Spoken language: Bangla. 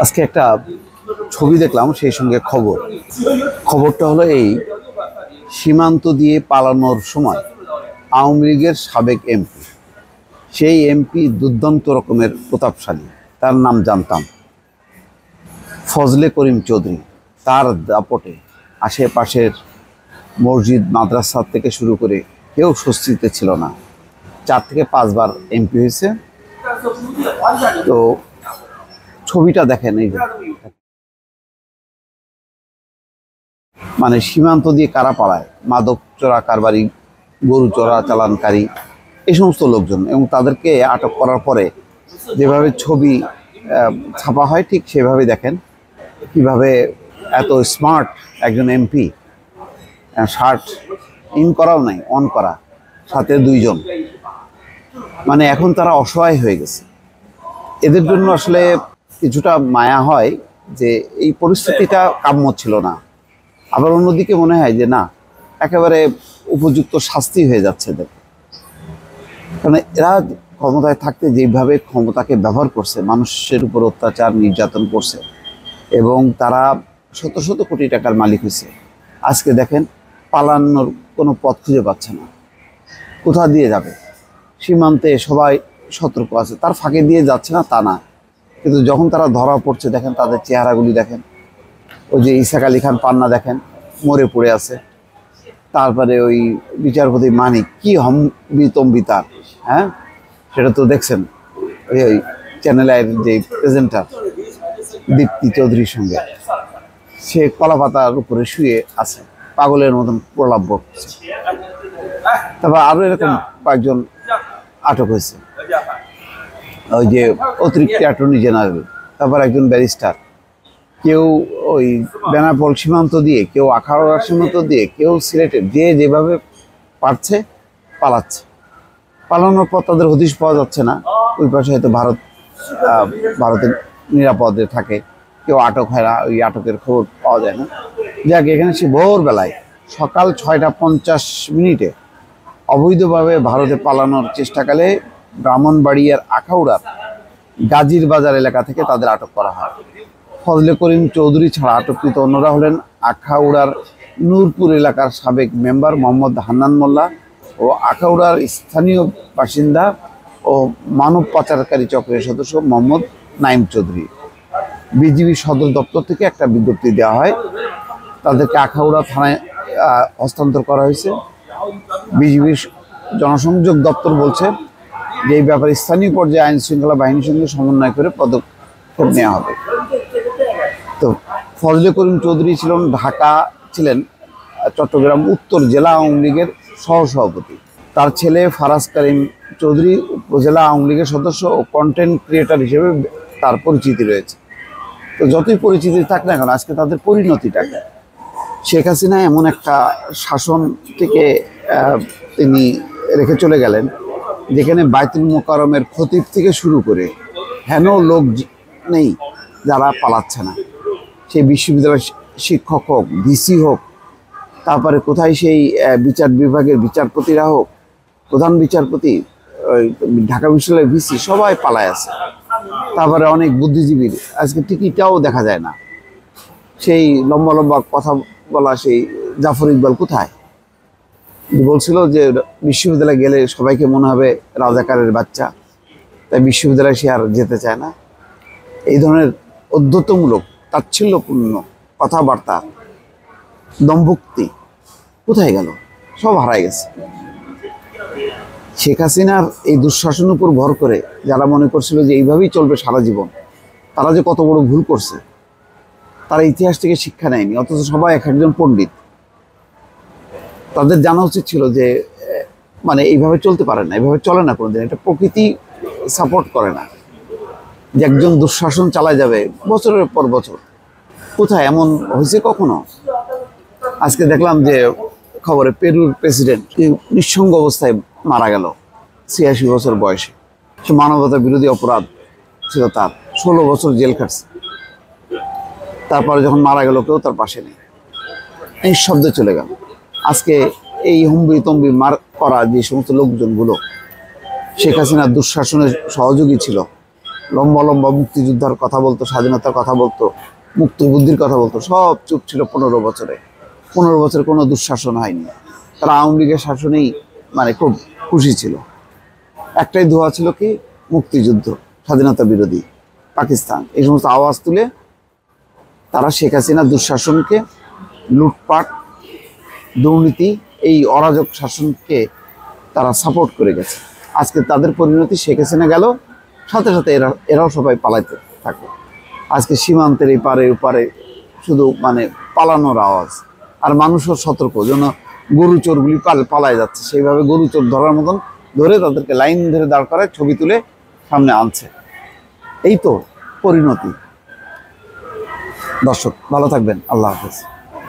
আজকে একটা ছবি দেখলাম, সেই সঙ্গে খবরটা হলো এই: সীমান্ত দিয়ে পালানোর সময় আওয়ামী লীগের সাবেক এমপি, সেই এমপি দুর্দান্ত রকমের প্রতাপশালী, তার নাম জানতাম, ফজলে করিম চৌধুরী। তার দাপটে আশেপাশের মসজিদ মাদ্রাসা থেকে শুরু করে কেউ স্বস্তিতে ছিল না। 4 থেকে 5 বার এমপি হয়েছে। তো ছবিটা দেখেন, এই যে মানে সীমান্ত দিয়ে কারা পালায়, মাদক চোরা কারবারি, গরু চোরা চালানকারী, এই সমস্ত লোকজন, এবং তাদেরকে আটক করার পরে যেভাবে ছবি ছাপা হয়, ঠিক সেভাবে দেখেন কিভাবে এত স্মার্ট একজন এমপি, শার্ট ইন করাও নাই, অন করা, সাথে 2 জন। মানে এখন তারা অসহায় হয়ে গেছে। এদের জন্য আসলে কিছুটা মায়া হয় যে এই পরিস্থিতিটা কাম্য ছিল না। আবার অন্যদিকে মনে হয় যে না, একেবারে উপযুক্ত শাস্তি হয়ে যাচ্ছে এদের। কারণ এরা ক্ষমতায় থাকতে যেভাবে ক্ষমতাকে ব্যবহার করছে, মানুষের উপর অত্যাচার নির্যাতন করছে, এবং তারা শত শত কোটি টাকার মালিক হয়েছে। আজকে দেখেন পালানোর কোনো পথ খুঁজে পাচ্ছে না, কোথা দিয়ে যাবে। সীমান্তে সবাই সতর্ক আছে, তার ফাঁকে দিয়ে যাচ্ছে না তা না, কিন্তু যখন তারা ধরা পড়ছে দেখেন তাদের চেহারাগুলি দেখেন। ওই যে ইসাক আলী খান পান্না দেখেন মরে পড়ে আছে। তারপরে ওই বিচারপতি মানিক, কি হম্বিতম্বি তার, হ্যাঁ, সেটা তো দেখছেন। ওই চ্যানেলের যে প্রেজেন্টার দীপ্তি চৌধুরীর সঙ্গে, সে কলা পাতার উপরে শুয়ে আছে, পাগলের মতন প্রলাপ বকছে। তারপর আরও এরকম কয়েকজন আটক হয়েছে। ওই যে অতিরিক্ত অ্যাটর্নি জেনারেল, তারপর একজন ব্যারিস্টার, কেউ ওই বেনাপোল সীমান্ত দিয়ে, কেউ আখাউড়া সীমান্ত দিয়ে, কেউ সিলেটের, যে যেভাবে পারছে পালাচ্ছে। পালানোর পর তাদের হদিশ পাওয়া যাচ্ছে না। ওই পাশে হয়তো ভারতের নিরাপদে থাকে, কেউ আটক হয় না, ওই আটকের খবর পাওয়া যায় না। যাক, এখানে সে ভোরবেলায় সকাল 6টা 50 মিনিটে অবৈধভাবে ভারতে পালানোর চেষ্টাকালে ব্রাহ্মণবাড়িয়ার আখাউড়ার গাজীর বাজার এলাকা থেকে তাদের আটক করা হয়। ফজলে করিম চৌধুরী ছাড়া আটককৃত অন্যরা হলেন আখাউড়ার নূরপুর এলাকার সাবেক মেম্বার মোহাম্মদ হান্নান মোল্লা ও আখাউড়ার স্থানীয় বাসিন্দা ও মানব পাচারকারী চক্রের সদস্য মোহাম্মদ নাইম চৌধুরী। বিজিবি সদর দপ্তর থেকে একটা বিজ্ঞপ্তি দেওয়া হয়, তাদেরকে আখাউড়া থানায় হস্তান্তর করা হয়েছে। বিজিবির জনসংযোগ দপ্তর বলছে যে এই ব্যাপারে স্থানীয় পর্যায়ে আইন শৃঙ্খলা বাহিনীর সঙ্গে সমন্বয় করে পদক্ষেপ নেওয়া হবে। তো ফজলে করিম চৌধুরী ছিলেন চট্টগ্রাম উত্তর জেলা আওয়ামী লীগের সহসভাপতি। তার ছেলে ফারাজ করিম চৌধুরী উপজেলা আওয়ামী লীগের সদস্য ও কন্টেন্ট ক্রিয়েটর হিসেবে তার পরিচিতি রয়েছে। তো যতই পরিচিতি থাক না কেন, আজকে তাদের পরিণতিটাকে, শেখ হাসিনা এমন একটা শাসন থেকে তিনি রেখে চলে গেলেন, যেখানে বায়তুল মোকাররমের খতিব থেকে শুরু করে হেন লোক নেই যারা পালাচ্ছে না। সেই বিশ্ববিদ্যালয়ের শিক্ষক হোক, ভিসি হোক, তারপরে কোথায় সেই বিচার বিভাগের বিচারপতিরা হোক, প্রধান বিচারপতি, ঢাকা বিশ্ববিদ্যালয়ের ভিসি, সবাই পালায় আছে। তারপরে অনেক বুদ্ধিজীবীর আজকে টিকিটাও দেখা যায় না। সেই লম্বা লম্বা কথা বলা সেই জাফর ইকবাল কোথায়? বলছিল যে বিশ্ববিদ্যালয়ে গেলে সবাইকে মনে হবে রাজাকারের বাচ্চা, তাই বিশ্ববিদ্যালয়ে সে আর যেতে চায় না। এই ধরনের অধ্যত্বমূলক তাচ্ছিল্যপূর্ণ কথাবার্তা, দম্ভুক্তি কোথায় গেল? সব হারায় গেছে। শেখ হাসিনার এই দুঃশাসনের উপর ভর করে যারা মনে করছিল যে এইভাবেই চলবে সারা জীবন, তারা যে কত বড় ভুল করছে। তারা ইতিহাস থেকে শিক্ষা নেয়নি, অথচ সবাই এক একজন পণ্ডিত। তাদের জানা উচিত ছিল যে মানে এইভাবে চলতে পারে না, এইভাবে চলে না কোনোদিন। এটা প্রকৃতি সাপোর্ট করে না যে একজন দুঃশাসন চালায় যাবে বছরের পর বছর। কোথায় এমন হয়েছে কখনো? আজকে দেখলাম যে খবরে পেরুর প্রেসিডেন্ট নিঃসঙ্গ অবস্থায় মারা গেল 86 বছর বয়সে। সে মানবতা বিরোধী অপরাধ ছিল তার, 16 বছর জেল খাটছে। তারপরে যখন মারা গেল কেউ তার পাশে নেই, নিঃশব্দে চলে গেল। আজকে এই হম্বিতম্বি মার করা যে সমস্ত লোকজনগুলো শেখ হাসিনার দুঃশাসনের সহযোগী ছিল, লম্বা লম্বা মুক্তিযোদ্ধার কথা বলতো, স্বাধীনতার কথা বলতো, মুক্ত বুদ্ধির কথা বলতো, সব চুপ ছিল 15 বছরে। 15 বছরে কোনো দুঃশাসন হয়নি। তারা আওয়ামী লীগের শাসনেই মানে খুব খুশি ছিল। একটাই দোয়া ছিল কি, মুক্তিযুদ্ধ, স্বাধীনতা বিরোধী পাকিস্তান, এই সমস্ত আওয়াজ তুলে তারা শেখ হাসিনা দুঃশাসনকে, লুটপাট, দুর্নীতি, এই অরাজক শাসনকে তারা সাপোর্ট করে গেছে। আজকে তাদের পরিণতি, শেখ হাসিনা গেল, সাথে সাথে এরাও সবাই পালাইতে থাকলো। আজকে সীমান্তের এই পারে ওপারে শুধু মানে পালানোর আওয়াজ। আর মানুষও সতর্ক, যেন গরু চোরগুলি পালায় যাচ্ছে, সেইভাবে গরু চোর ধরার মতন ধরে তাদেরকে লাইন ধরে দাঁড় করায় ছবি তুলে সামনে আনছে। এই তো পরিণতি। দর্শক ভালো থাকবেন, আল্লাহ হাফেজ।